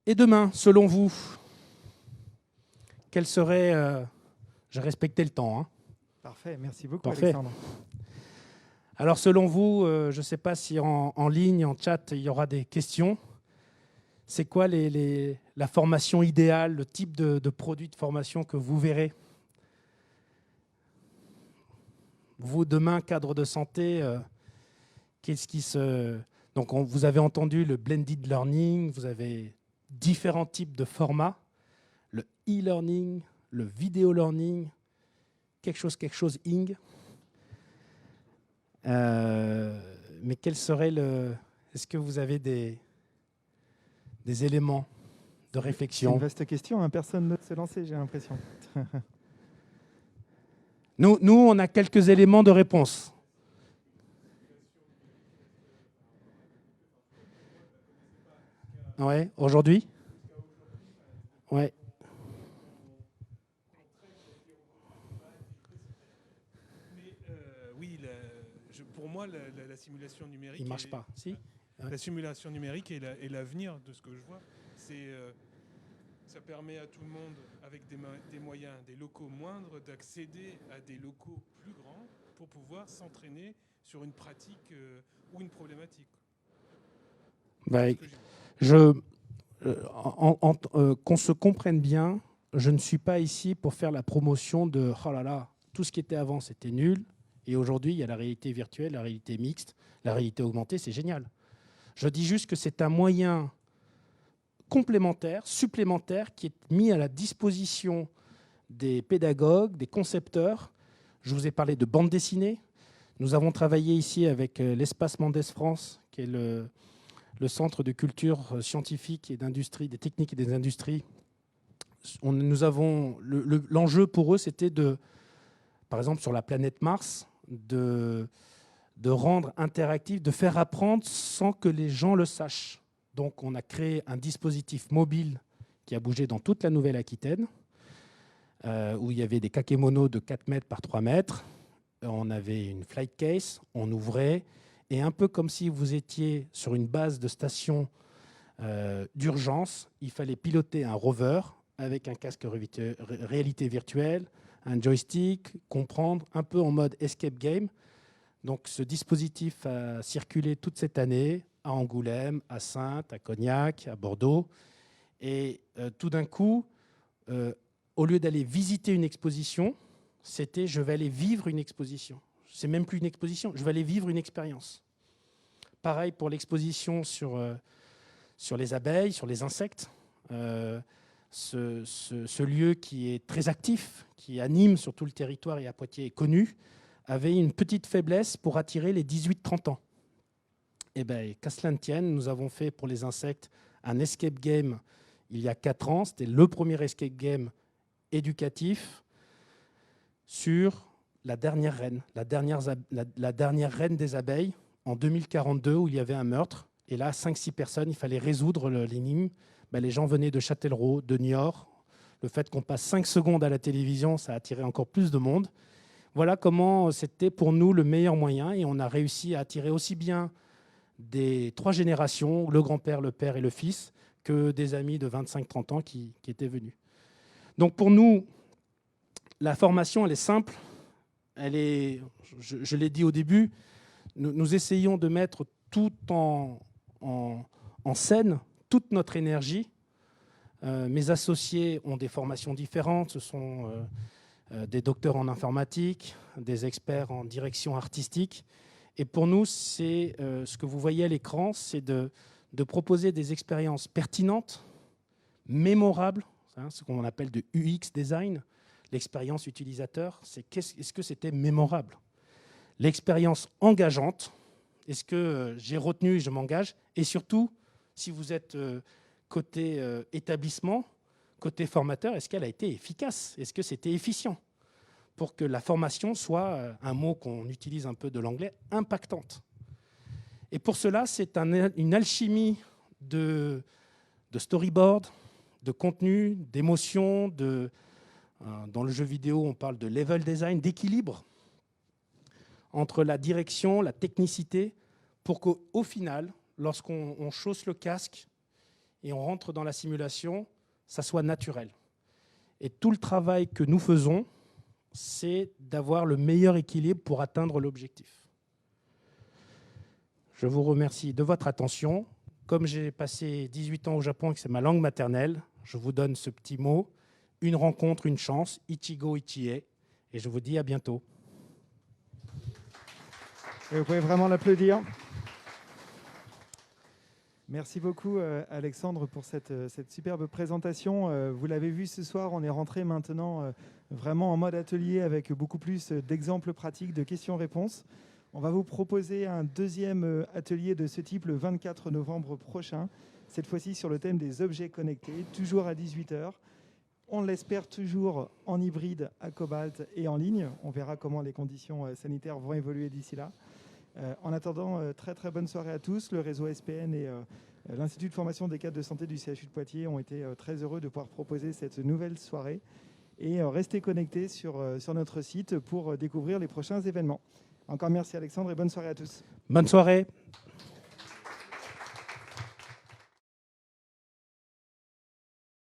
Et demain, selon vous, quel serait... J'ai respecté le temps. Hein. Parfait, merci beaucoup Parfait. Alexandre. Alors selon vous, je ne sais pas si en ligne, en chat, il y aura des questions. C'est quoi la formation idéale, le type de produit de formation que vous verrez? Vous, demain, cadre de santé, qu'est-ce qui se... Donc vous avez entendu le blended learning, vous avez différents types de formats, le e-learning, le video learning, quelque chose, ing. Mais quel serait le... Est-ce que vous avez des éléments de réflexion? C'est une vaste question, hein. Personne ne s'est lancé, j'ai l'impression. Nous, on a quelques éléments de réponse. Ouais, aujourd'hui? Ouais. Oui, pour moi, la simulation numérique... Il ne marche pas, si? La simulation numérique est l'avenir de ce que je vois. Ça permet à tout le monde, avec des moyens, des locaux moindres, d'accéder à des locaux plus grands pour pouvoir s'entraîner sur une pratique ou une problématique. Qu'on se comprenne bien, je ne suis pas ici pour faire la promotion de « oh là là, tout ce qui était avant, c'était nul ». Et aujourd'hui, il y a la réalité virtuelle, la réalité mixte, la réalité augmentée, c'est génial. Je dis juste que c'est un moyen complémentaire, supplémentaire, qui est mis à la disposition des pédagogues, des concepteurs. Je vous ai parlé de bande dessinée. Nous avons travaillé ici avec l'Espace Mendes France, qui est le centre de culture scientifique et d'industrie, des techniques et des industries. L'enjeu pour eux, c'était par exemple sur la planète Mars, de rendre interactif, de faire apprendre sans que les gens le sachent. Donc on a créé un dispositif mobile qui a bougé dans toute la Nouvelle-Aquitaine, où il y avait des kakémonos de 4 mètres par 3 mètres. On avait une flight case, on ouvrait, et un peu comme si vous étiez sur une base de station d'urgence, il fallait piloter un rover avec un casque réalité virtuelle, un joystick, comprendre, un peu en mode escape game. Donc ce dispositif a circulé toute cette année à Angoulême, à Saintes, à Cognac, à Bordeaux. Et tout d'un coup, au lieu d'aller visiter une exposition, c'était « je vais aller vivre une exposition ». C'est même plus une exposition, je vais aller vivre une expérience. Pareil pour l'exposition sur les abeilles, sur les insectes. Ce lieu qui est très actif, qui anime sur tout le territoire et à Poitiers est connu, avait une petite faiblesse pour attirer les 18-30 ans. Et bien, qu'à cela ne tienne, nous avons fait pour les insectes un escape game il y a 4 ans. C'était le premier escape game éducatif sur la dernière reine, la dernière reine des abeilles en 2042 où il y avait un meurtre. Et là, 5-6 personnes, il fallait résoudre l'énigme. Ben, les gens venaient de Châtellerault, de Niort. Le fait qu'on passe 5 secondes à la télévision, ça a attiré encore plus de monde. Voilà comment c'était pour nous le meilleur moyen. Et on a réussi à attirer aussi bien des 3 générations, le grand-père, le père et le fils, que des amis de 25-30 ans qui étaient venus. Donc pour nous, la formation, elle est simple. Je l'ai dit au début, nous essayons de mettre tout en scène, toute notre énergie. Mes associés ont des formations différentes. Ce sont des docteurs en informatique, des experts en direction artistique. Et pour nous, c'est ce que vous voyez à l'écran, c'est de proposer des expériences pertinentes, mémorables, hein, ce qu'on appelle de UX design, l'expérience utilisateur. Est-ce que c'était mémorable? L'expérience engageante, est-ce que j'ai retenu et je m'engage? Et surtout, si vous êtes côté établissement, côté formateur, est-ce qu'elle a été efficace? Est-ce que c'était efficient? Pour que la formation soit, un mot qu'on utilise un peu de l'anglais, impactante. Et pour cela, c'est une alchimie de storyboard, de contenu, d'émotion, dans le jeu vidéo, on parle de level design, d'équilibre entre la direction, la technicité, pour qu'au final, lorsqu'on chausse le casque et on rentre dans la simulation, ça soit naturel. Et tout le travail que nous faisons, c'est d'avoir le meilleur équilibre pour atteindre l'objectif. Je vous remercie de votre attention. Comme j'ai passé 18 ans au Japon et que c'est ma langue maternelle, je vous donne ce petit mot, une rencontre, une chance, Ichigo Ichie, et je vous dis à bientôt. Et vous pouvez vraiment l'applaudir. Merci beaucoup Alexandre pour cette superbe présentation. Vous l'avez vu ce soir, on est rentré maintenant vraiment en mode atelier avec beaucoup plus d'exemples pratiques, de questions-réponses. On va vous proposer un deuxième atelier de ce type le 24 novembre prochain, cette fois-ci sur le thème des objets connectés, toujours à 18h. On l'espère toujours en hybride, à Cobalt et en ligne. On verra comment les conditions sanitaires vont évoluer d'ici là. En attendant, très très bonne soirée à tous. Le réseau SPN et l'Institut de formation des cadres de santé du CHU de Poitiers ont été très heureux de pouvoir proposer cette nouvelle soirée. Et restez connectés sur notre site pour découvrir les prochains événements. Encore merci Alexandre et bonne soirée à tous. Bonne soirée.